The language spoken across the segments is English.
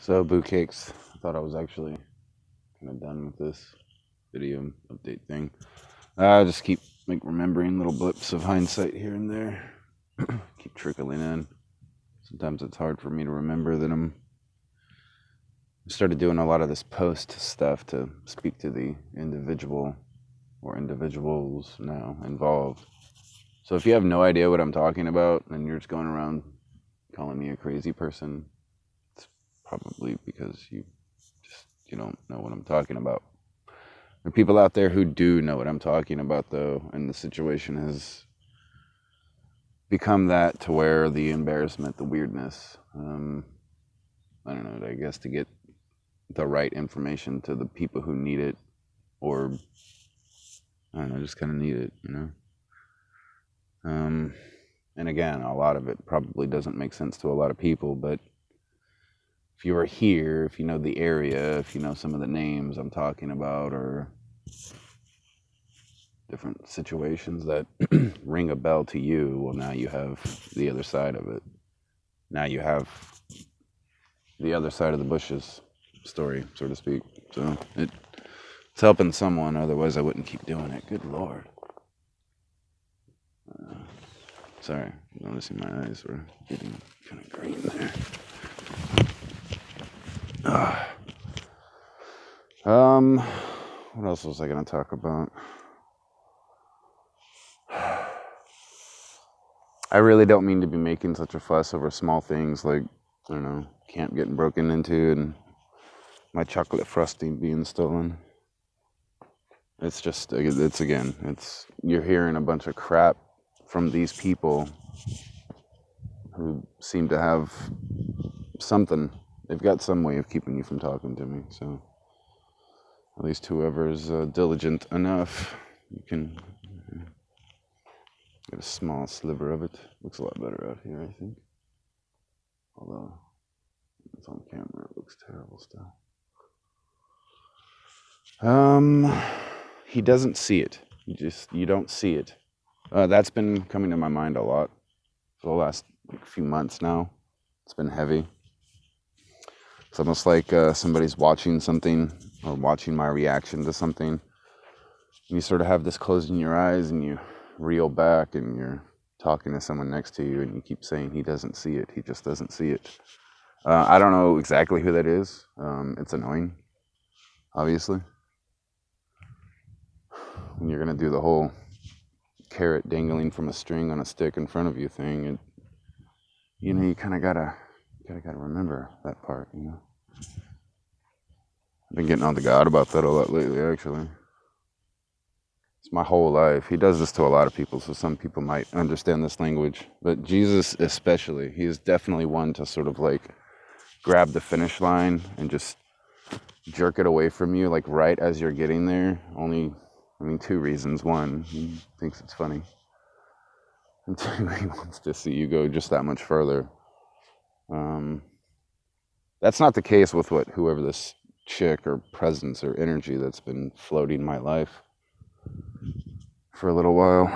So, Boo Cakes, I thought I was actually kind of done with this video update thing. I just keep remembering little blips of hindsight here and there. Keep trickling in. Sometimes it's hard for me to remember that I started doing a lot of this post stuff to speak to the individual or individuals now involved. So if you have no idea what I'm talking about and you're just going around calling me a crazy person, it's probably because you don't know what I'm talking about. There are people out there who do know what I'm talking about, though, and the situation has become that to where the embarrassment, the weirdness, I don't know, I guess to get the right information to the people who need it, or I don't know, just kind of need it, And again, a lot of it probably doesn't make sense to a lot of people, but if you are here, if you know the area, if you know some of the names I'm talking about, or different situations that ring a bell to you, well, now you have the other side of it. Now you have the other side of the bushes story, so to speak. So it's helping someone, otherwise I wouldn't keep doing it. Good Lord. Sorry, noticing my eyes were getting kind of green there. What else was I going to talk about? I really don't mean to be making such a fuss over small things like, I don't know, camp getting broken into and my chocolate frosting being stolen. It's just, you're hearing a bunch of crap from these people who seem to have something. They've got some way of keeping you from talking to me. So at least whoever's diligent enough, you can get a small sliver of it. Looks a lot better out here, I think. Although it's on camera, it looks terrible still. He doesn't see it. You don't see it. That's been coming to my mind a lot for the last few months now. It's been heavy. It's almost like somebody's watching something or watching my reaction to something. You sort of have this closing your eyes and you reel back and you're talking to someone next to you and you keep saying he doesn't see it. He just doesn't see it. I don't know exactly who that is. It's annoying, obviously. When you're going to do the whole carrot dangling from a string on a stick in front of you thing, you kind of gotta remember that part, I've been getting on to God about that a lot lately, actually. It's my whole life. He does this to a lot of people, so some people might understand this language. But Jesus especially, he is definitely one to sort of like grab the finish line and just jerk it away from you, like right as you're getting there. Two reasons. One, he thinks it's funny. And two, he wants to see you go just that much further. That's not the case with whoever this chick or presence or energy that's been floating my life for a little while.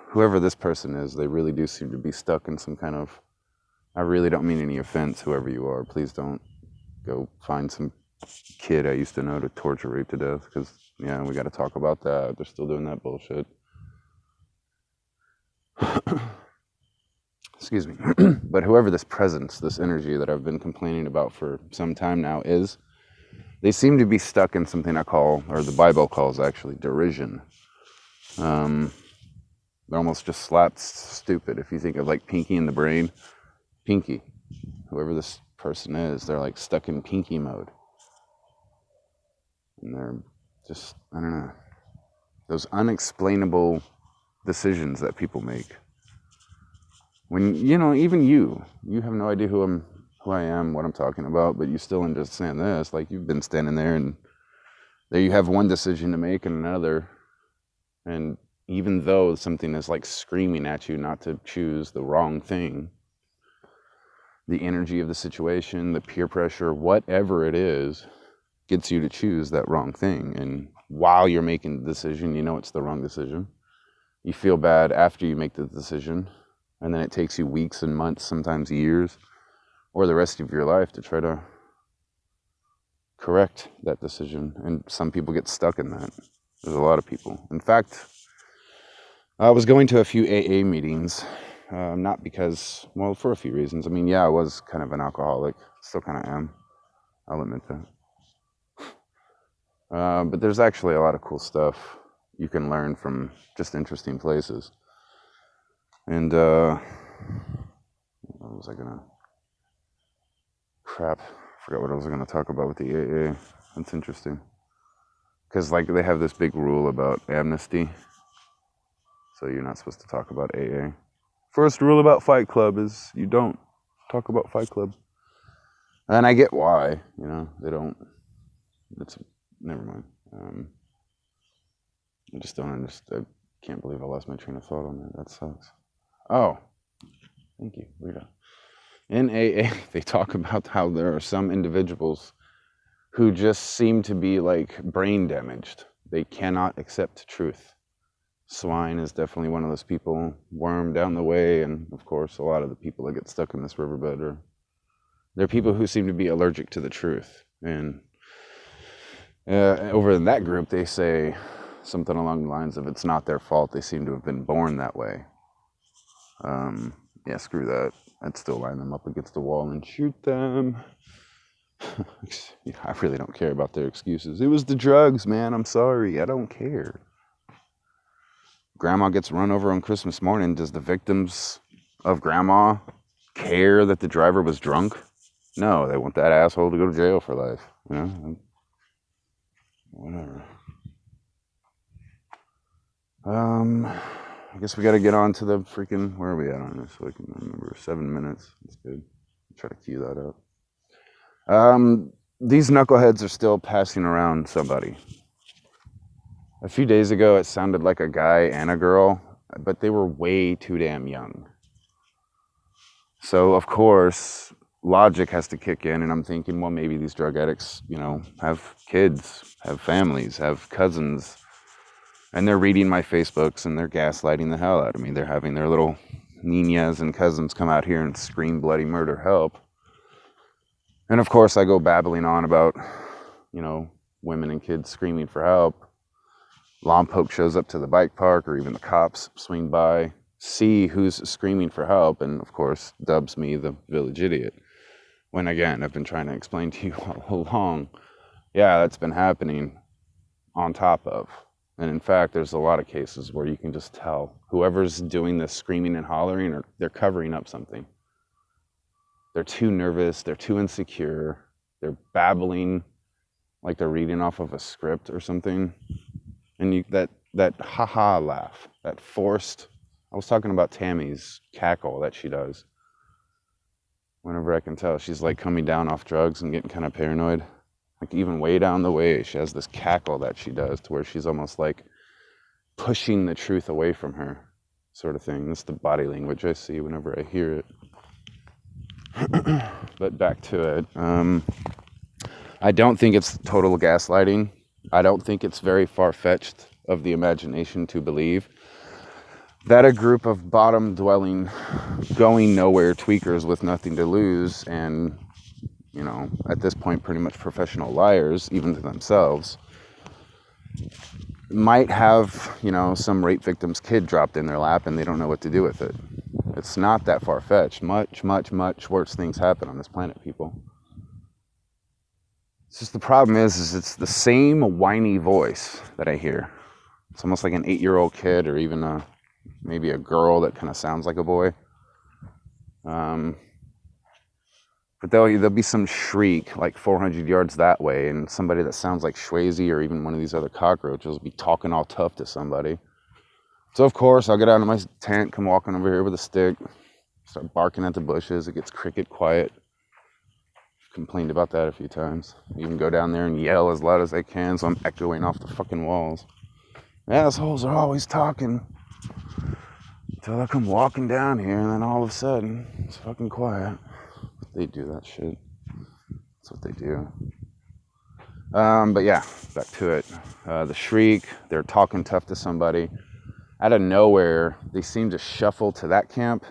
Whoever this person is, they really do seem to be stuck in some kind of, I really don't mean any offense, whoever you are. Please don't go find some kid I used to know to torture rape to death, because, yeah, we got to talk about that. They're still doing that bullshit. Excuse me. But whoever this presence, this energy that I've been complaining about for some time now is, they seem to be stuck in something I call, or the Bible calls actually, derision. They're almost just slapped stupid. If you think of like Pinky in the Brain, Pinky, whoever this person is, they're like stuck in Pinky mode. And they're just, I don't know, those unexplainable decisions that people make. When, even you have no idea who I am, what I'm talking about, but you still understand this. Like, you've been standing there and there you have one decision to make and another. And even though something is like screaming at you not to choose the wrong thing, the energy of the situation, the peer pressure, whatever it is, gets you to choose that wrong thing. And while you're making the decision, it's the wrong decision. You feel bad after you make the decision, and then it takes you weeks and months, sometimes years, or the rest of your life to try to correct that decision. And some people get stuck in that. There's a lot of people. In fact, I was going to a few AA meetings, not because, well, for a few reasons. I mean, yeah, I was kind of an alcoholic. Still kind of am. I'll admit that. But there's actually a lot of cool stuff you can learn from just interesting places. And, what was I gonna... Crap. I forgot what I was gonna talk about with the AA. That's interesting. Because, like, they have this big rule about amnesty. So you're not supposed to talk about AA. First rule about Fight Club is you don't talk about Fight Club. And I get why, you know, they don't. It's never mind. I just don't understand. I can't believe I lost my train of thought on that. That sucks. Oh, thank you, Rita. In AA, they talk about how there are some individuals who just seem to be like brain damaged. They cannot accept truth. Swine is definitely one of those people. Worm down the way, and of course, a lot of the people that get stuck in this riverbed they're people who seem to be allergic to the truth. And over in that group, they say something along the lines of it's not their fault. They seem to have been born that way. Yeah, screw that. I'd still line them up against the wall and shoot them. I really don't care about their excuses. It was the drugs, man. I'm sorry. I don't care. Grandma gets run over on Christmas morning. Does the victims of grandma care that the driver was drunk? No, they want that asshole to go to jail for life. You know? Whatever. I guess we got to get on to the freaking... Where are we at on this? So I can remember. 7 minutes. That's good. I'll try to cue that up. These knuckleheads are still passing around somebody. A few days ago, it sounded like a guy and a girl, but they were way too damn young. So, of course, logic has to kick in, and I'm thinking, well, maybe these drug addicts, you know, have kids, have families, have cousins, and they're reading my Facebooks, and they're gaslighting the hell out of me. They're having their little niñas and cousins come out here and scream bloody murder, help. And, of course, I go babbling on about, you know, women and kids screaming for help. Lompoc shows up to the bike park, or even the cops swing by, see who's screaming for help, and of course dubs me the village idiot. When again, I've been trying to explain to you all along, yeah, that's been happening on top of. And in fact, there's a lot of cases where you can just tell whoever's doing this screaming and hollering, or they're covering up something. They're too nervous, they're too insecure, they're babbling like they're reading off of a script or something. And that ha-ha laugh, that forced... I was talking about Tammy's cackle that she does. Whenever I can tell, she's like coming down off drugs and getting kind of paranoid. Like even way down the way, she has this cackle that she does to where she's almost like pushing the truth away from her, sort of thing. That's the body language I see whenever I hear it. But back to it. I don't think it's total gaslighting. I don't think it's very far-fetched of the imagination to believe that a group of bottom-dwelling, going nowhere tweakers with nothing to lose, and, you know, at this point pretty much professional liars, even to themselves, might have, you know, some rape victim's kid dropped in their lap and they don't know what to do with it. It's not that far-fetched. Much, much, much worse things happen on this planet, people. It's just the problem is it's the same whiny voice that I hear. It's almost like an 8-year-old kid, or even maybe a girl that kind of sounds like a boy. But there'll be some shriek like 400 yards that way, and somebody that sounds like Swayze or even one of these other cockroaches will be talking all tough to somebody. So of course I'll get out of my tent, come walking over here with a stick, start barking at the bushes. It gets cricket quiet. Complained about that a few times. Even go down there and yell as loud as I can so I'm echoing off the fucking walls. Assholes are always talking until I come walking down here, and then all of a sudden it's fucking quiet. They do that shit. That's what they do. But yeah, back to it. The shriek, they're talking tough to somebody. Out of nowhere, they seem to shuffle to that camp,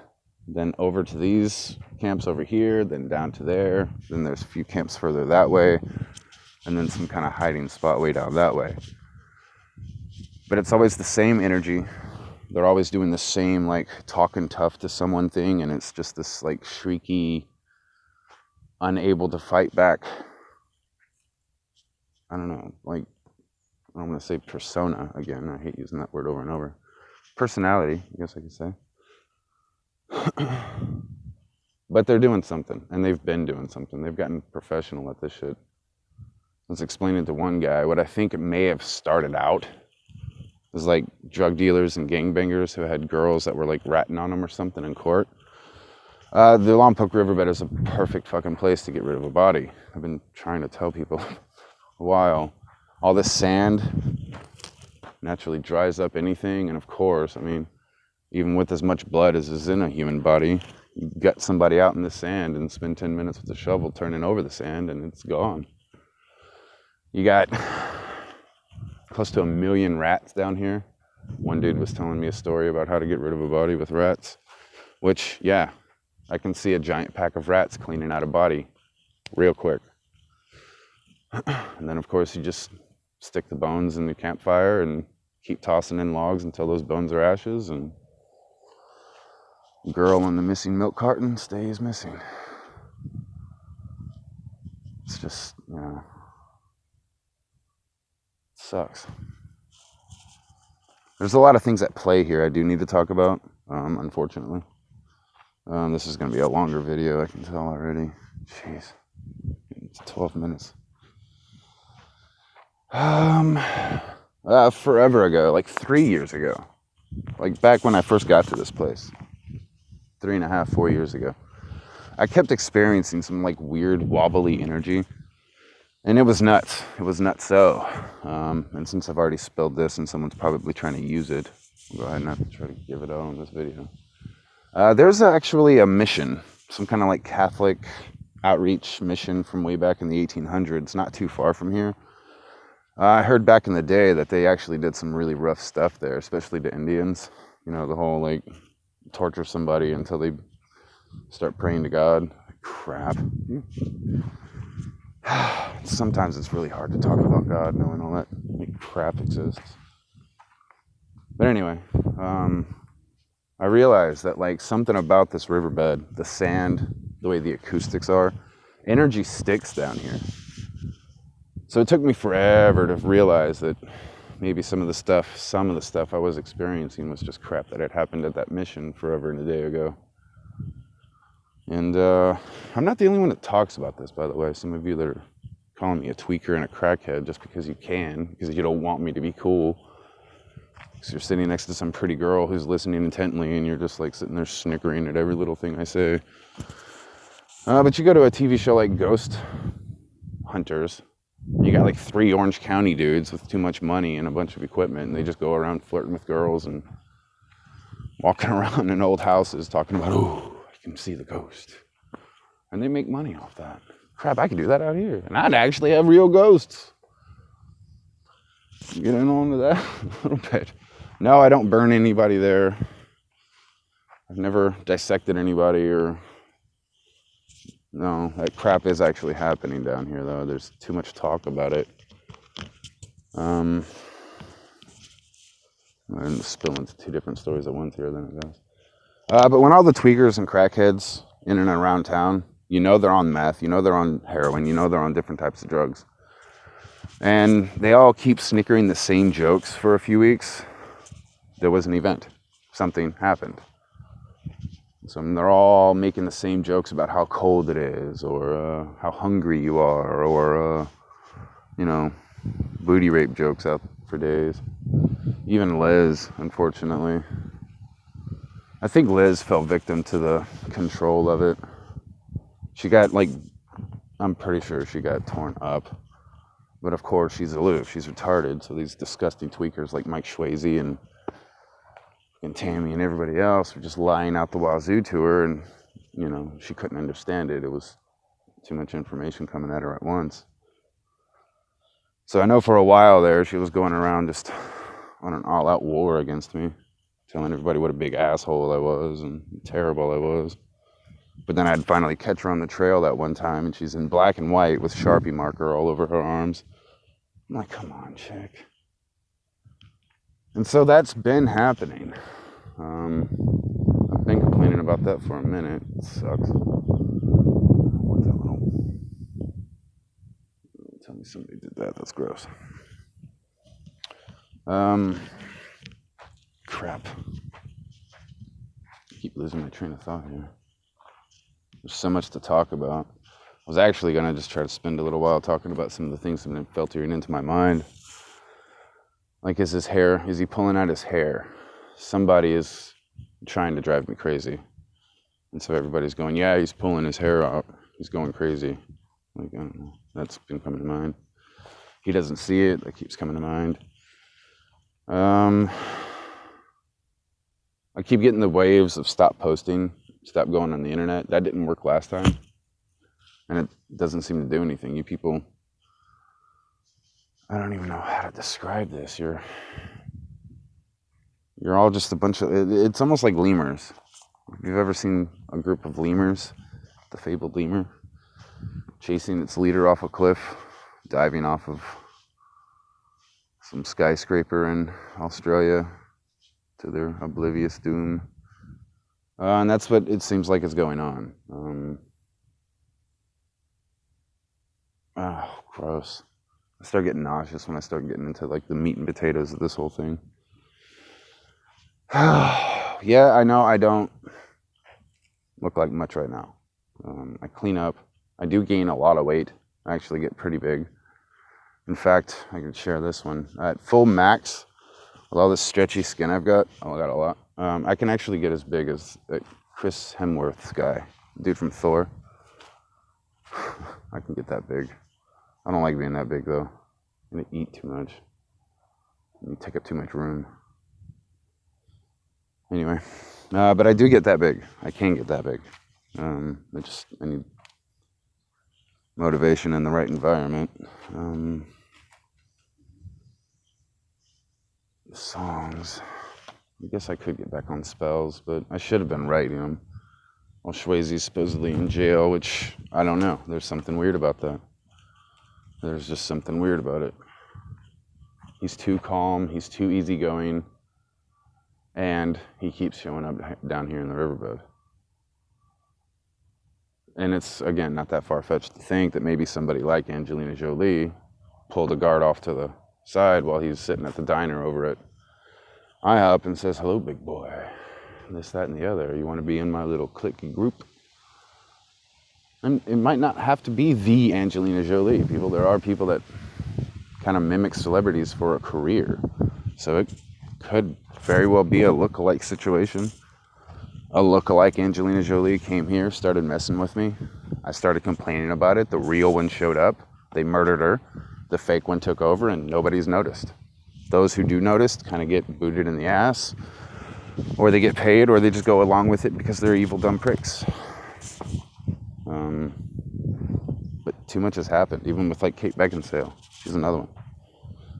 then over to these camps over here, then down to there. Then there's a few camps further that way. And and then some kind of hiding spot way down that way. But it's always the same energy. They're always doing the same, like, talking tough to someone thing, and it's just this, like, shrieky, unable to fight back. I don't know, like, I'm going to say persona again. I hate using that word over and over. Personality, I guess I could say. But they're doing something, and they've been doing something. They've gotten professional at this shit. I was explaining to one guy what I think it may have started out was like drug dealers and gangbangers who had girls that were like ratting on them or something in court. The Lompoc Riverbed is a perfect fucking place to get rid of a body. I've been trying to tell people a while. All this sand naturally dries up anything, and of course, I mean, even with as much blood as is in a human body, you gut somebody out in the sand and spend 10 minutes with a shovel turning over the sand, and it's gone. You got close to 1 million rats down here. One dude was telling me a story about how to get rid of a body with rats, which, yeah, I can see a giant pack of rats cleaning out a body real quick. And then, of course, you just stick the bones in the campfire and keep tossing in logs until those bones are ashes, and the girl in the missing milk carton stays missing. It's just, you know, it sucks. There's a lot of things at play here I do need to talk about, unfortunately. This is going to be a longer video, I can tell already. Jeez, it's 12 minutes. Forever ago, like 3 years ago, like back when I first got to this place, 3.5, 4 years ago, I kept experiencing some like weird wobbly energy, and it was nuts. It was nuts-so. And since I've already spilled this and someone's probably trying to use it, I'll go ahead and have to try to give it out on this video. There's actually a mission, some kind of like Catholic outreach mission from way back in the 1800s, not too far from here. I heard back in the day that they actually did some really rough stuff there, especially to Indians. You know, the whole like torture somebody until they start praying to God. Crap. Sometimes it's really hard to talk about God knowing all that like crap exists. But anyway, I realized that like something about this riverbed, the sand, the way the acoustics are, energy sticks down here. So it took me forever to realize that maybe some of the stuff I was experiencing was just crap that had happened at that mission forever and a day ago. And I'm not the only one that talks about this, by the way. Some of you that are calling me a tweaker and a crackhead just because you can, because you don't want me to be cool. Because you're sitting next to some pretty girl who's listening intently and you're just like sitting there snickering at every little thing I say. But you go to a TV show like Ghost Hunters, you got like 3 Orange County dudes with too much money and a bunch of equipment, and they just go around flirting with girls and walking around in old houses talking about, oh, I can see the ghost. And they make money off that. Crap, I could do that out here. And I'd actually have real ghosts. Get in on to that a little bit. No, I don't burn anybody there. I've never dissected anybody or... No, that crap is actually happening down here, though. There's too much talk about it. I'm going to spill into 2 different stories at once here, then it goes. But when all the tweakers and crackheads in and around town, you know they're on meth, you know they're on heroin, you know they're on different types of drugs. And they all keep snickering the same jokes for a few weeks. There was an event. Something happened. So they're all making the same jokes about how cold it is, or how hungry you are, or, you know, booty rape jokes out for days. Even Liz, unfortunately. I think Liz fell victim to the control of it. She got, like, I'm pretty sure she got torn up. But of course, she's aloof. She's retarded. So these disgusting tweakers like Mike Swayze and Tammy and everybody else were just lying out the wazoo to her, and, you know, she couldn't understand it. It was too much information coming at her at once. So I know for a while there, she was going around just on an all-out war against me, telling everybody what a big asshole I was and terrible I was. But then I'd finally catch her on the trail that one time, and she's in black and white with Sharpie marker all over her arms. I'm like, come on, chick. And so that's been happening. I've been complaining about that for a minute. It sucks. What that little... Tell me somebody did that. That's gross. Crap. I keep losing my train of thought here. There's so much to talk about. I was actually going to just try to spend a little while talking about some of the things that have been filtering into my mind. Like, is he pulling out his hair? Somebody is trying to drive me crazy. And so everybody's going, yeah, he's pulling his hair out. He's going crazy. Like, I don't know. That's been coming to mind. He doesn't see it. That keeps coming to mind. I keep getting the waves of stop posting, stop going on the internet. That didn't work last time. And it doesn't seem to do anything. You people, I don't even know how to describe this. You're all just a bunch of, it's almost like lemurs. If you've ever seen a group of lemurs, the fabled lemur, chasing its leader off a cliff, diving off of some skyscraper in Australia to their oblivious doom. And that's what it seems like is going on. Gross. I start getting nauseous when I start getting into like the meat and potatoes of this whole thing. Yeah, I know I don't look like much right now. I clean up. I do gain a lot of weight. I actually get pretty big. In fact, I can share this one. At full max, with all this stretchy skin I've got, I got a lot. I can actually get as big as Chris Hemsworth's guy, dude from Thor. I can get that big. I don't like being that big though. I'm gonna eat too much. You take up too much room. Anyway, but I do get that big. I can get that big. I need motivation in the right environment. Songs. I guess I could get back on spells, but I should have been writing them. Well, Swayze's supposedly in jail, which I don't know. There's something weird about that. There's just something weird about it. He's too calm. He's too easygoing. And he keeps showing up down here in the riverbed. And it's, again, not that far-fetched to think that maybe somebody like Angelina Jolie pulled a guard off to the side while he's sitting at the diner over at IHOP and says, hello, big boy. This, that, and the other. You want to be in my little cliquey group? And it might not have to be the Angelina Jolie. There are people that kind of mimic celebrities for a career. So it could very well be a look-alike situation. A look-alike Angelina Jolie came here, started messing with me. I started complaining about it. The real one showed up. They murdered her. The fake one took over, and nobody's noticed. Those who do notice kind of get booted in the ass, or they get paid, or they just go along with it because they're evil, dumb pricks. But too much has happened, even with like Kate Beckinsale. She's another one.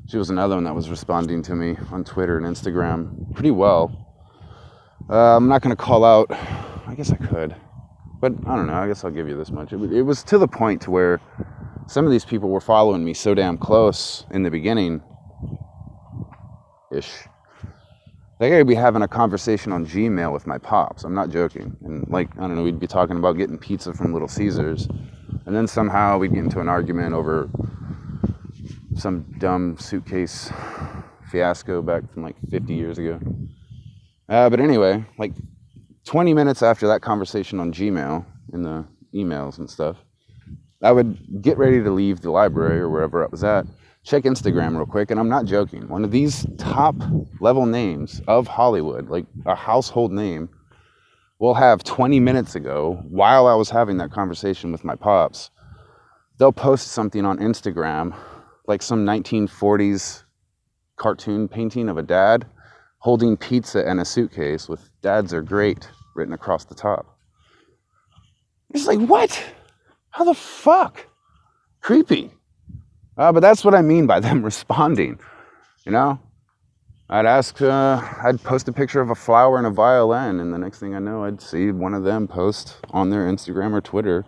She was another one that was responding to me on Twitter and Instagram pretty well. I'm not going to call out. I guess I could. But I don't know. I guess I'll give you this much. It was to the point to where some of these people were following me so damn close in the beginning-ish. They gotta be having a conversation on Gmail with my pops. I'm not joking. And like, I don't know, we'd be talking about getting pizza from Little Caesars. And then somehow we'd get into an argument over some dumb suitcase fiasco back from like 50 years ago. But anyway, like 20 minutes after that conversation on Gmail, in the emails and stuff, I would get ready to leave the library or wherever I was at, check Instagram real quick, and I'm not joking. One of these top level names of Hollywood, like a household name, will have 20 minutes ago, while I was having that conversation with my pops, they'll post something on Instagram, like some 1940s cartoon painting of a dad holding pizza and a suitcase with "Dads are great" written across the top. It's like, what? How the fuck? Creepy. But that's what I mean by them responding, you know? I'd post a picture of a flower and a violin, and the next thing I know, I'd see one of them post on their Instagram or Twitter.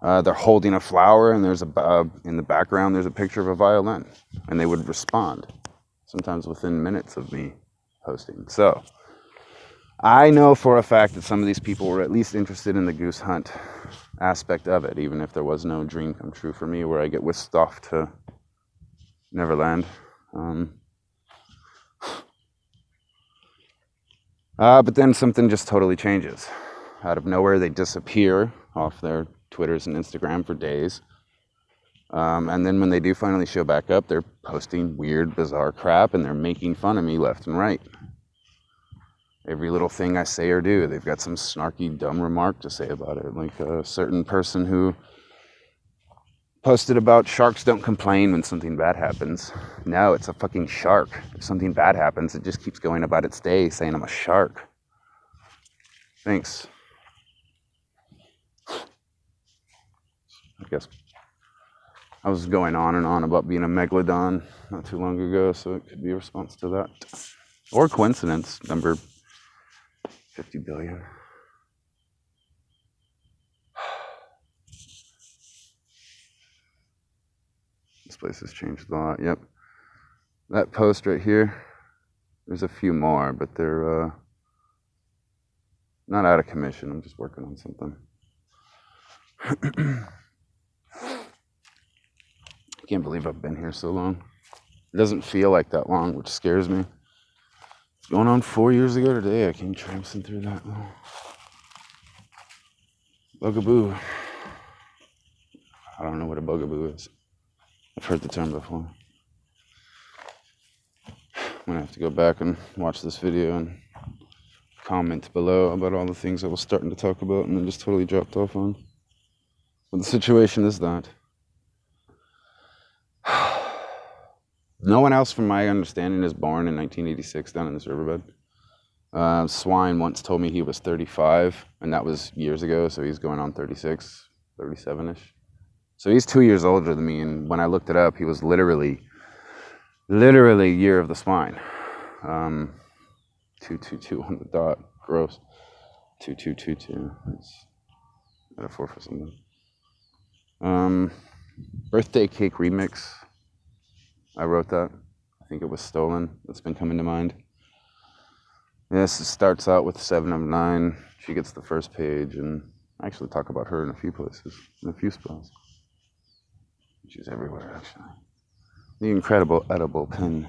They're holding a flower, and there's in the background, there's a picture of a violin, and they would respond, sometimes within minutes of me posting. So I know for a fact that some of these people were at least interested in the goose hunt aspect of it, even if there was no dream come true for me where I get whisked off to Neverland. But then something just totally changes. Out of nowhere, they disappear off their Twitters and Instagram for days. And then when they do finally show back up, they're posting weird, bizarre crap, and they're making fun of me left and right. Every little thing I say or do, they've got some snarky, dumb remark to say about it. Like a certain person who posted about sharks don't complain when something bad happens. No, it's a fucking shark. If something bad happens, it just keeps going about its day saying I'm a shark. Thanks. I guess I was going on and on about being a megalodon not too long ago, so it could be a response to that. Or coincidence, number 50 billion. This place has changed a lot. Yep. That post right here, there's a few more, but they're not out of commission. I'm just working on something. I can't believe I've been here so long. It doesn't feel like that long, which scares me. It's going on 4 years ago today. I came tramping through that little bugaboo. I don't know what a bugaboo is. I've heard the term before. I'm gonna have to go back and watch this video and comment below about all the things I was starting to talk about and then just totally dropped off on. But the situation is that no one else, from my understanding, is born in 1986 down in this riverbed. Swine once told me he was 35, and that was years ago, so he's going on 36, 37-ish. So he's 2 years older than me, and when I looked it up, he was literally year of the swine. 222 on the dot. Gross. 2222. That's metaphor for something. Birthday Cake Remix. I wrote that. I think it was stolen. That's been coming to mind. Yes, it starts out with 7 of 9. She gets the first page, and I actually talk about her in a few places, in a few spots. She's everywhere, actually. The incredible edible pen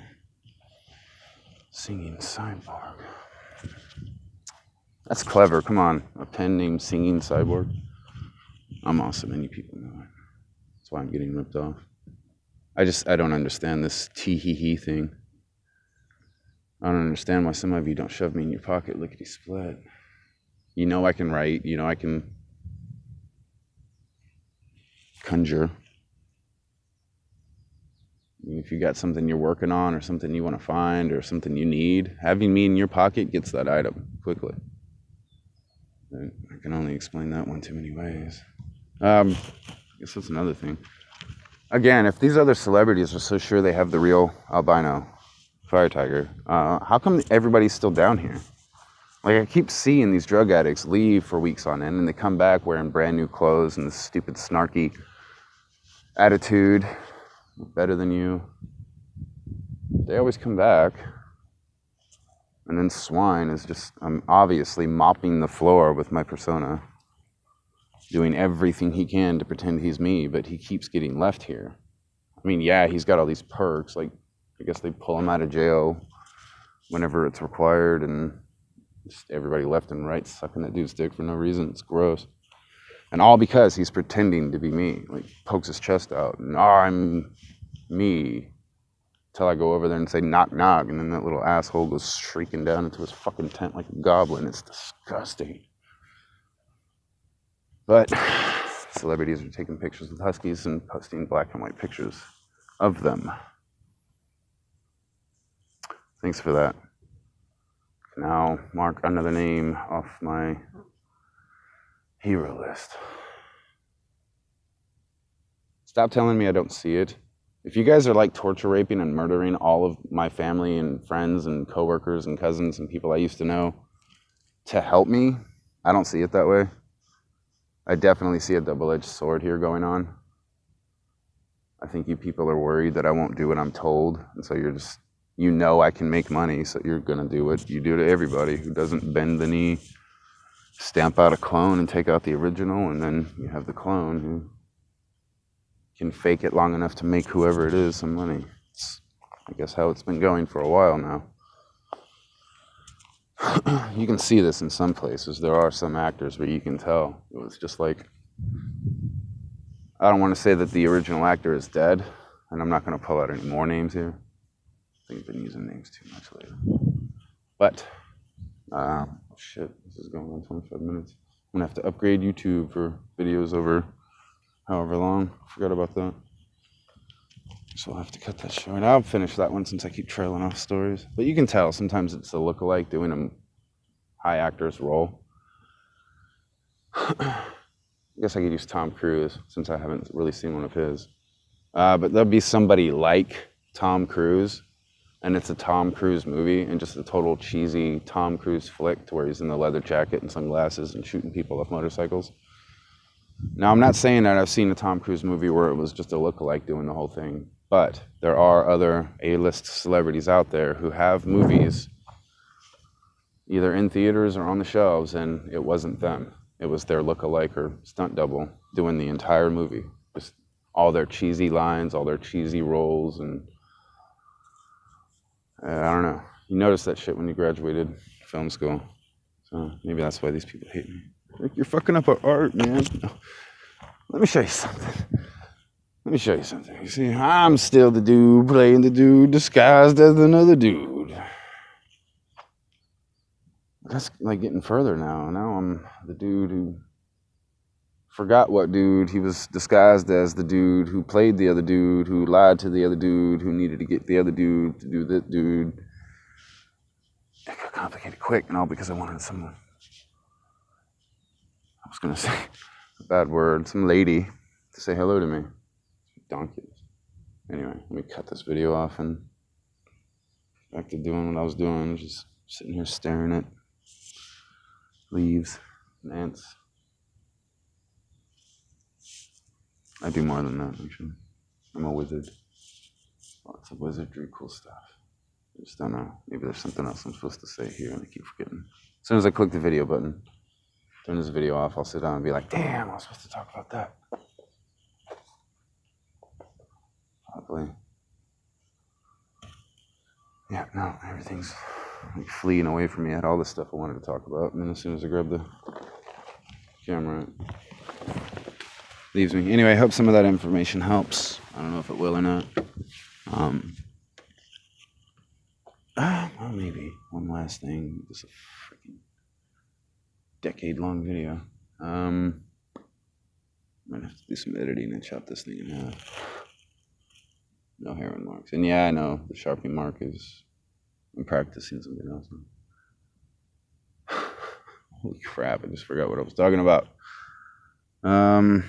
singing cyborg. That's clever. Come on, a pen named Singing Cyborg. I'm awesome. Many people know it. That's why I'm getting ripped off. I don't understand this tee-hee-hee thing. I don't understand why some of you don't shove me in your pocket lickety-split. You know I can write. You know I can conjure. If you got something you're working on or something you want to find or something you need, having me in your pocket gets that item quickly. I can only explain that one too many ways. I guess that's another thing. Again, if these other celebrities are so sure they have the real albino fire tiger, how come everybody's still down here? Like, I keep seeing these drug addicts leave for weeks on end, and they come back wearing brand new clothes and this stupid, snarky attitude. Better than you. They always come back. And then Swine is just, I'm obviously mopping the floor with my persona, doing everything he can to pretend he's me, but he keeps getting left here. I mean, yeah, he's got all these perks, like, I guess they pull him out of jail whenever it's required, and just everybody left and right sucking that dude's dick for no reason. It's gross. And all because he's pretending to be me, like, pokes his chest out, and, I'm me. Till I go over there and say knock knock, and then that little asshole goes shrieking down into his fucking tent like a goblin. It's disgusting. But celebrities are taking pictures with huskies and posting black and white pictures of them. Thanks for that. Now mark another name off my hero list. Stop telling me I don't see it. If you guys are like torture raping and murdering all of my family and friends and coworkers and cousins and people I used to know to help me, I don't see it that way. I definitely see a double-edged sword here going on. I think you people are worried that I won't do what I'm told, and so you're just, you know I can make money, so you're gonna do what you do to everybody who doesn't bend the knee, stamp out a clone and take out the original, and then you have the clone who can fake it long enough to make whoever it is some money. It's, I guess, how it's been going for a while now. You can see this in some places. There are some actors where you can tell. It was just like, I don't want to say that the original actor is dead, and I'm not going to pull out any more names here. I think I've been using names too much lately. But, shit, this is going on 25 minutes. I'm going to have to upgrade YouTube for videos over however long. Forgot about that. So I'll have to cut that short. I'll finish that one since I keep trailing off stories. But you can tell sometimes it's a lookalike doing a high actor's role. I guess I could use Tom Cruise since I haven't really seen one of his. But there'll be somebody like Tom Cruise, and it's a Tom Cruise movie and just a total cheesy Tom Cruise flick to where he's in the leather jacket and sunglasses and shooting people off motorcycles. Now, I'm not saying that I've seen a Tom Cruise movie where it was just a lookalike doing the whole thing, but there are other A-list celebrities out there who have movies either in theaters or on the shelves, and it wasn't them. It was their lookalike or stunt double doing the entire movie. Just all their cheesy lines, all their cheesy roles, and I don't know. You noticed that shit when you graduated film school. So maybe that's why these people hate me. Like, you're fucking up our art, man. No. Let me show you something. You see, I'm still the dude playing the dude disguised as another dude. That's like getting further now. Now I'm the dude who forgot what dude he was disguised as, the dude who played the other dude, who lied to the other dude, who needed to get the other dude to do that dude. It got complicated quick and all because I wanted someone. I was going to say a bad word, some lady to say hello to me. Donkey. Anyway, let me cut this video off and back to doing what I was doing, just sitting here staring at leaves and ants. I do more than that, actually. I'm a wizard. Lots of wizardry, cool stuff. I just don't know. Maybe there's something else I'm supposed to say here and I keep forgetting. As soon as I click the video button, turn this video off, I'll sit down and be like, damn, I was supposed to talk about that. Probably. Yeah, no, everything's like fleeing away from me. I had all this stuff I wanted to talk about, and then as soon as I grab the camera, it leaves me. Anyway, I hope some of that information helps. I don't know if it will or not. Well, maybe. One last thing. This is a freaking decade-long video. I'm gonna have to do some editing and chop this thing in half. No heroin marks. And yeah, I know the Sharpie mark is, I'm practicing something else now. Holy crap, I just forgot what I was talking about. That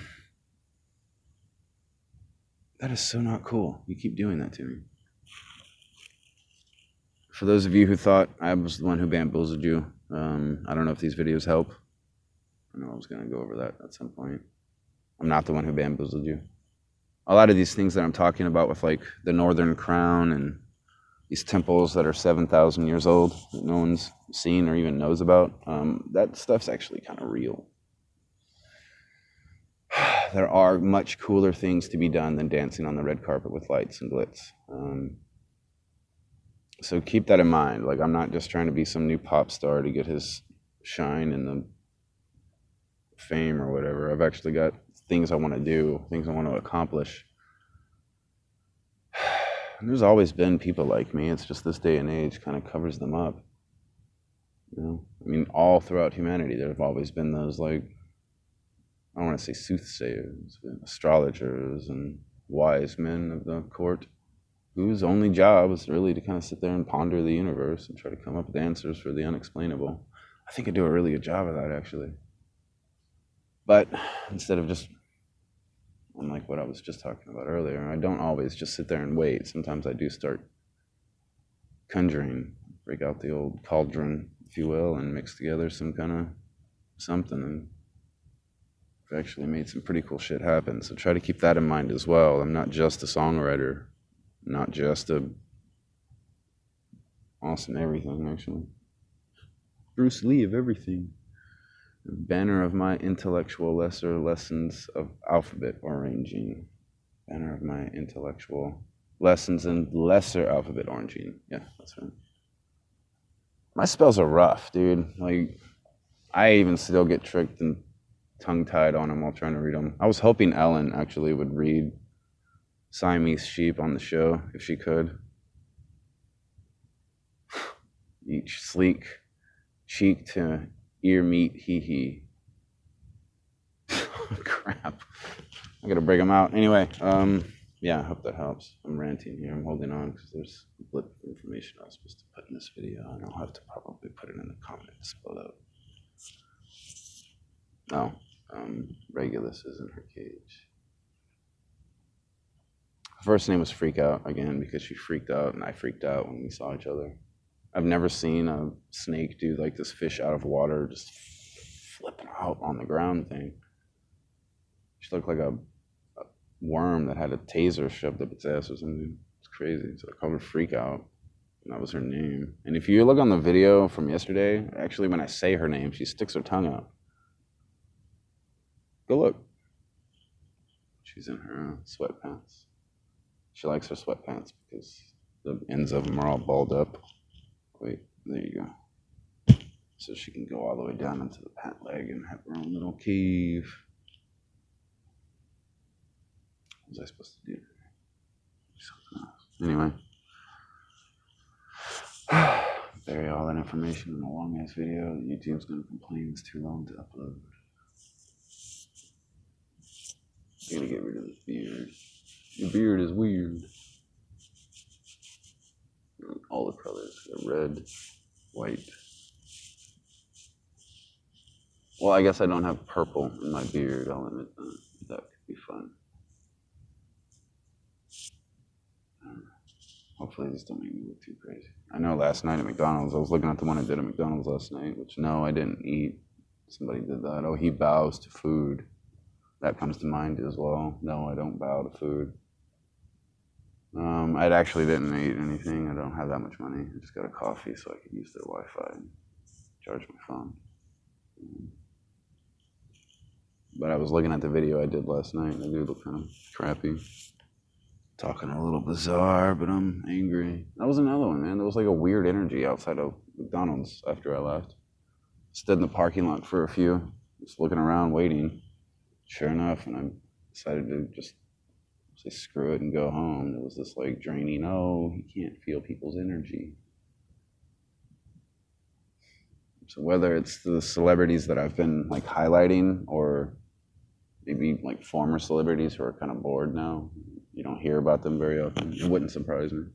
is so not cool. You keep doing that to me. For those of you who thought I was the one who bamboozled you, I don't know if these videos help. I know I was going to go over that at some point. I'm not the one who bamboozled you. A lot of these things that I'm talking about with like the Northern Crown and these temples that are 7,000 years old that no one's seen or even knows about, that stuff's actually kind of real. There are much cooler things to be done than dancing on the red carpet with lights and glitz. So keep that in mind. Like, I'm not just trying to be some new pop star to get his shine and the fame or whatever. I've actually got things I want to do, things I want to accomplish. And there's always been people like me. It's just this day and age kind of covers them up. You know, I mean, all throughout humanity, there have always been those, like, I don't want to say soothsayers, but astrologers and wise men of the court, whose only job was really to kind of sit there and ponder the universe and try to come up with answers for the unexplainable. I think I do a really good job of that, actually. But instead of just unlike what I was just talking about earlier. I don't always just sit there and wait. Sometimes I do start conjuring, break out the old cauldron, if you will, and mix together some kind of something. And I've actually made some pretty cool shit happen. So try to keep that in mind as well. I'm not just a songwriter, not just a awesome everything, actually. Bruce Lee of everything. The banner of my intellectual lesser lessons of alphabet arranging. Banner of my intellectual lessons in lesser alphabet arranging. Yeah, that's right. My spells are rough, dude. Like, I even still get tricked and tongue-tied on them while trying to read them. I was hoping Ellen actually would read Siamese Sheep on the show, if she could. Each sleek cheek to ear meat, hee. Crap. I gotta break them out. Anyway, yeah, I hope that helps. I'm ranting here. I'm holding on because there's a blip of information I was supposed to put in this video, and I'll have to probably put it in the comments below. No, Regulus is in her cage. Her first name was Freak Out, again, because she freaked out and I freaked out when we saw each other. I've never seen a snake do like this fish out of water, just flipping out on the ground thing. She looked like a worm that had a taser shoved up its ass or something. It's crazy. So I called her Freak Out, and that was her name. And if you look on the video from yesterday, actually when I say her name, she sticks her tongue out. Go look. She's in her sweatpants. She likes her sweatpants because the ends of them are all balled up. Wait, there you go. So she can go all the way down into the pant leg and have her own little cave. What was I supposed to do? Anyway. Bury all that information in a long ass video. YouTube's gonna complain it's too long to upload. I'm gonna get rid of this beard. Your beard is weird. All the colors. Red, white. Well, I guess I don't have purple in my beard. I'll admit that. That could be fun. Hopefully this don't make me look too crazy. I know last night at McDonald's, I was looking at the one I did at McDonald's last night, which no, I didn't eat. Somebody did that. Oh, he bows to food. That comes to mind as well. No, I don't bow to food. I actually didn't eat anything. I don't have that much money. I just got a coffee so I could use their Wi-Fi and charge my phone. But I was looking at the video I did last night, and I do look kind of crappy. Talking a little bizarre, but I'm angry. That was another one, man. There was like a weird energy outside of McDonald's after I left. Stood in the parking lot for a few, just looking around, waiting. Sure enough, and I decided to just say screw it and go home. There was this like draining, oh, he can't feel people's energy. So whether it's the celebrities that I've been like highlighting or maybe like former celebrities who are kind of bored now, you don't hear about them very often. It wouldn't surprise me.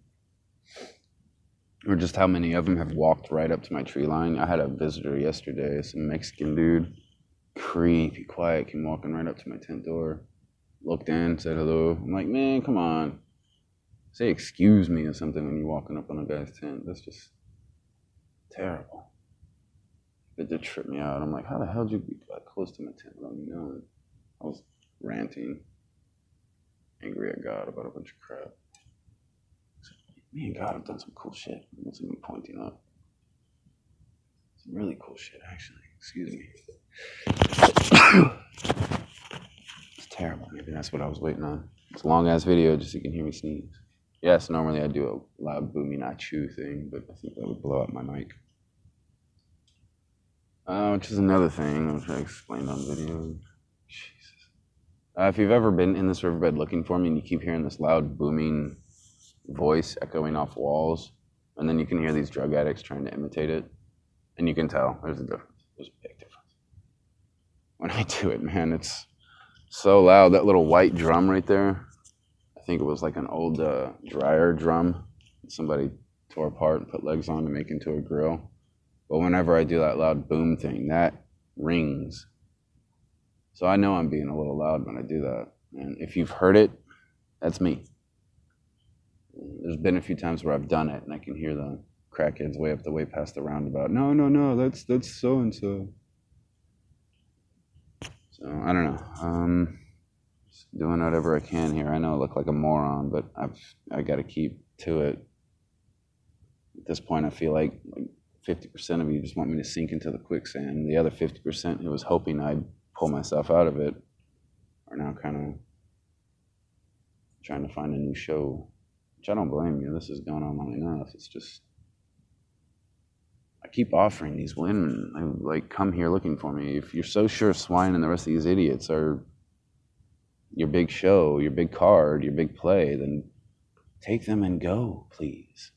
Or just how many of them have walked right up to my tree line. I had a visitor yesterday, some Mexican dude, creepy, quiet, came walking right up to my tent door, looked in, said hello. I'm like, man, come on. Say excuse me or something when you're walking up on a guy's tent. That's just terrible. It did trip me out. I'm like, how the hell did you be that close to my tent without me knowing? I was ranting, angry at God about a bunch of crap. Me and God have done some cool shit. That's me pointing up. Some really cool shit, actually. Excuse me. It's terrible. Maybe that's what I was waiting on. It's a long ass video just so you can hear me sneeze. Yes, normally I do a loud booming achoo thing, but I think that would blow up my mic. Which is another thing which I explained on video. Jesus. If you've ever been in this riverbed looking for me and you keep hearing this loud booming voice echoing off walls, and then you can hear these drug addicts trying to imitate it, and you can tell there's a difference. There's a big difference. When I do it, man, it's so loud. That little white drum right there, I think it was like an old dryer drum that somebody tore apart and put legs on to make into a grill. But whenever I do that loud boom thing, that rings. So I know I'm being a little loud when I do that. And if you've heard it, that's me. There's been a few times where I've done it, and I can hear the crackheads way past the roundabout. No, that's so and so. So I don't know. Just doing whatever I can here. I know I look like a moron, but I got to keep to it. At this point, I feel like 50% of you just want me to sink into the quicksand. The other 50% who was hoping I'd pull myself out of it are now kind of trying to find a new show, which I don't blame you. This is going on long enough. It's just, I keep offering these women, like, come here looking for me. If you're so sure Swine and the rest of these idiots are your big show, your big card, your big play, then take them and go, please.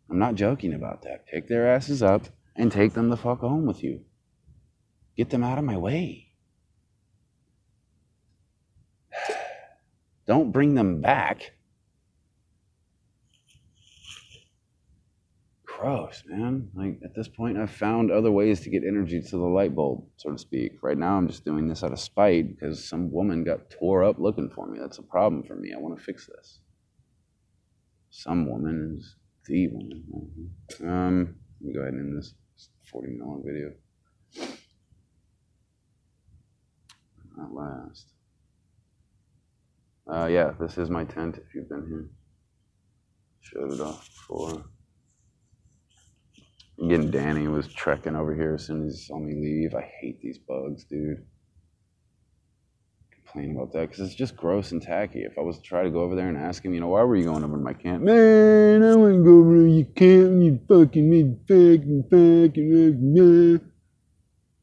I'm not joking about that. Pick their asses up and take them the fuck home with you. Get them out of my way. Don't bring them back. Gross, man. Like, at this point, I've found other ways to get energy to the light bulb, so to speak. Right now, I'm just doing this out of spite because some woman got tore up looking for me. That's a problem for me. I want to fix this. Some woman is the woman. Let me go ahead and end this 40-minute long video. At last. Yeah, this is my tent if you've been here. Showed it off before. Again, Danny was trekking over here as soon as he saw me leave. I hate these bugs, dude. Complain about that because it's just gross and tacky. If I was to try to go over there and ask him, why were you going over to my camp? Man, I wouldn't go over to your camp and you fucking made fucking.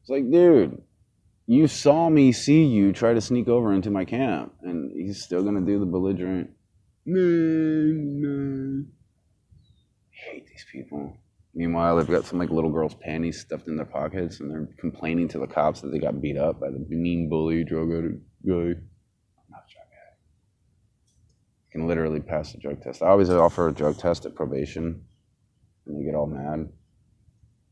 It's like, dude, you saw me see you try to sneak over into my camp, and he's still gonna do the belligerent. No. I hate these people. Meanwhile, they've got some little girls' panties stuffed in their pockets, and they're complaining to the cops that they got beat up by the mean bully drug addict guy. I'm not a drug addict. I can literally pass the drug test. I always offer a drug test at probation, and they get all mad.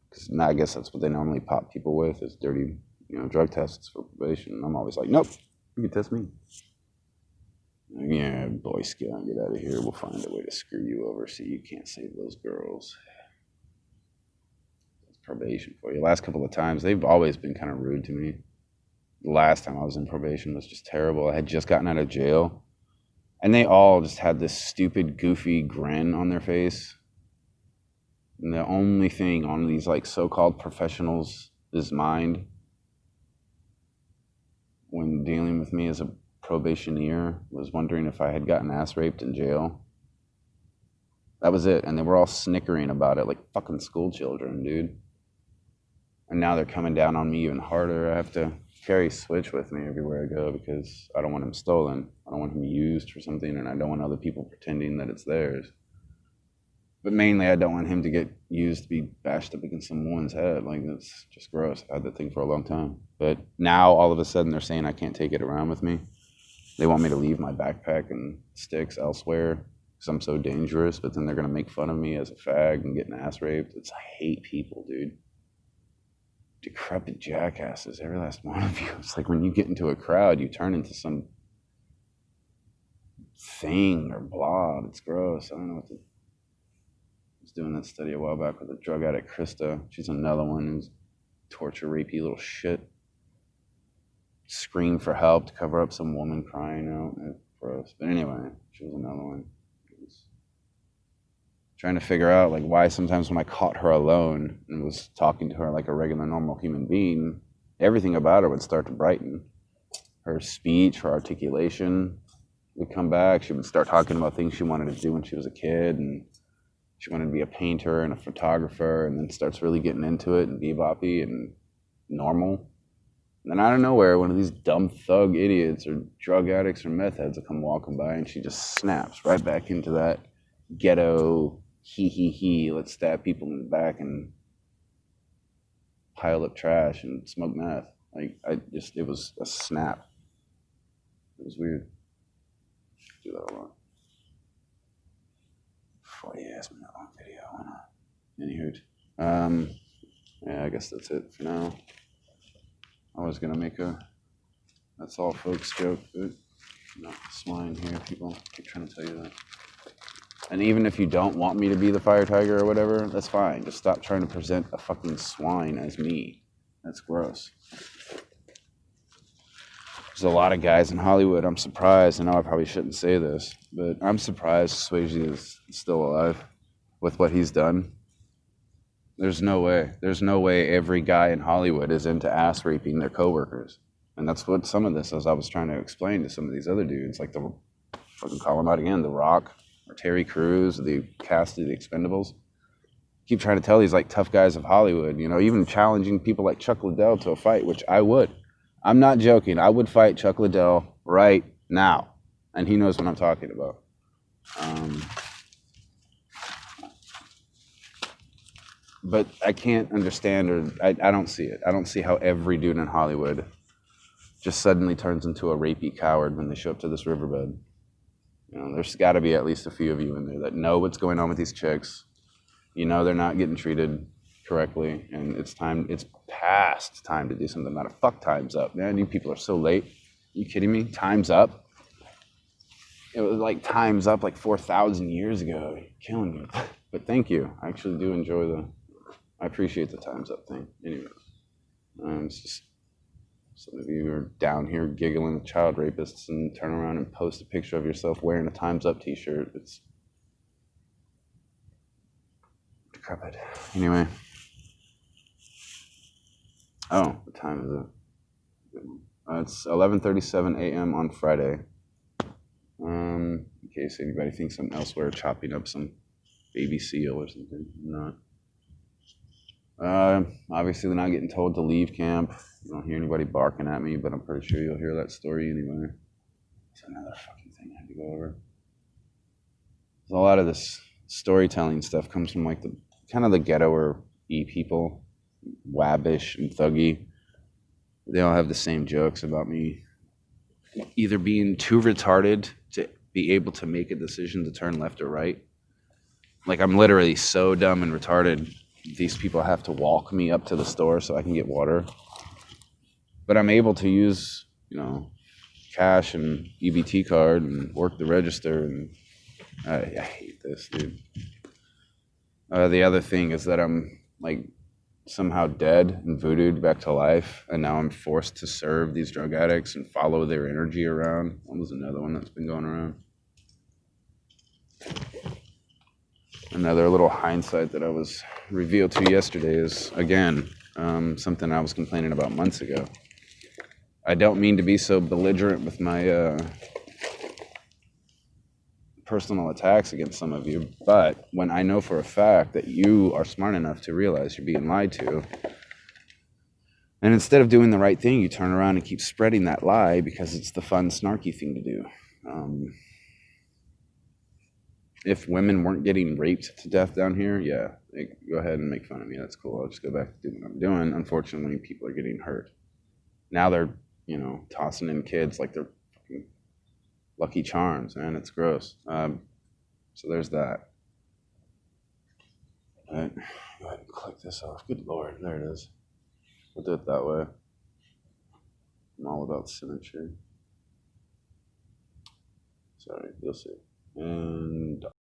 Because I guess that's what they normally pop people with, is dirty, drug tests for probation. And I'm always like, nope, you can test me. Yeah, Boy Scout, get out of here. We'll find a way to screw you over so you can't save those girls. Probation for you. Last couple of times, they've always been kind of rude to me. The last time I was in probation was just terrible. I had just gotten out of jail, and they all just had this stupid, goofy grin on their face. And the only thing on these so-called professionals' mind when dealing with me as a probationeer was wondering if I had gotten ass raped in jail. That was it, and they were all snickering about it like fucking school children, dude. And now they're coming down on me even harder. I have to carry Switch with me everywhere I go because I don't want him stolen. I don't want him used for something, and I don't want other people pretending that it's theirs. But mainly, I don't want him to get used to be bashed up against some woman's head. That's just gross. I've had that thing for a long time. But now, all of a sudden, they're saying I can't take it around with me. They want me to leave my backpack and sticks elsewhere because I'm so dangerous, but then they're going to make fun of me as a fag and getting ass raped. I hate people, dude. Decrepit jackasses, every last one of you. It's like when you get into a crowd, you turn into some thing or blob. It's gross. I don't know what to. I was doing that study a while back with a drug addict, Krista. She's another one who's torture, rapey little shit. Screamed for help to cover up some woman crying out. Gross. But anyway, she was another one. Trying to figure out why sometimes when I caught her alone and was talking to her like a regular normal human being, everything about her would start to brighten. Her speech, her articulation would come back. She would start talking about things she wanted to do when she was a kid, and she wanted to be a painter and a photographer, and then starts really getting into it and beboppy and normal. And then out of nowhere, one of these dumb thug idiots or drug addicts or meth heads will come walking by, and she just snaps right back into that ghetto he, let's stab people in the back and pile up trash and smoke meth. It was a snap. It was weird. Do that a lot. 40-minute long video. Anywho, yeah, I guess that's it for now. I was gonna make a "that's all folks" joke, but Not swine here, people. I keep trying to tell you that. And even if you don't want me to be the fire tiger or whatever, that's fine. Just stop trying to present a fucking swine as me. That's gross. There's a lot of guys in Hollywood. I'm surprised. I know I probably shouldn't say this, but I'm surprised Swayze is still alive with what he's done. There's no way. There's no way every guy in Hollywood is into ass raping their coworkers. And that's what some of this is. I was trying to explain to some of these other dudes, like the fucking call him out again, The Rock or Terry Crews, the cast of The Expendables. Keep trying to tell these like tough guys of Hollywood, you know, even challenging people like Chuck Liddell to a fight, which I would. I'm not joking. I would fight Chuck Liddell right now, and he knows what I'm talking about. But I can't understand, or I don't see it. I don't see how every dude in Hollywood just suddenly turns into a rapey coward when they show up to this riverbed. You know, there's got to be at least a few of you in there that know what's going on with these chicks. You know they're not getting treated correctly, and it's past time to do something about it. Fuck Time's Up, man. You people are so late. Are you kidding me? Time's Up? It was like Time's Up like 4,000 years ago. You're killing me. But thank you. I actually do enjoy I appreciate the Time's Up thing. Anyway, it's just some of you are down here giggling at child rapists and turn around and post a picture of yourself wearing a Time's Up t-shirt. It's decrepit. Anyway. Oh, what time is it? It's 11:37 a.m. on Friday. In case anybody thinks I'm elsewhere chopping up some baby seal or something. I'm not. Obviously, they're not getting told to leave camp. You don't hear anybody barking at me, but I'm pretty sure you'll hear that story anyway. It's another fucking thing I had to go over. A lot of this storytelling stuff comes from like the kind of the ghetto-y people, wabbish and thuggy. They all have the same jokes about me either being too retarded to be able to make a decision to turn left or right. Like I'm literally so dumb and retarded, these people have to walk me up to the store so I can get water. But I'm able to use, you know, cash and EBT card and work the register, and I hate this, dude. The other thing is that I'm like somehow dead and voodooed back to life, and now I'm forced to serve these drug addicts and follow their energy around. That was another one that's been going around. Another little hindsight that I was revealed to yesterday is, again, something I was complaining about months ago. I don't mean to be so belligerent with my personal attacks against some of you, but when I know for a fact that you are smart enough to realize you're being lied to, and instead of doing the right thing, you turn around and keep spreading that lie because it's the fun, snarky thing to do. If women weren't getting raped to death down here, yeah, go ahead and make fun of me. That's cool. I'll just go back to doing what I'm doing. Unfortunately, people are getting hurt. Now they're, you know, tossing in kids like they're fucking Lucky Charms, man. It's gross. So there's that. All right, go ahead and click this off. Good Lord, there it is. We'll do it that way. I'm all about symmetry. Sorry, you'll see. And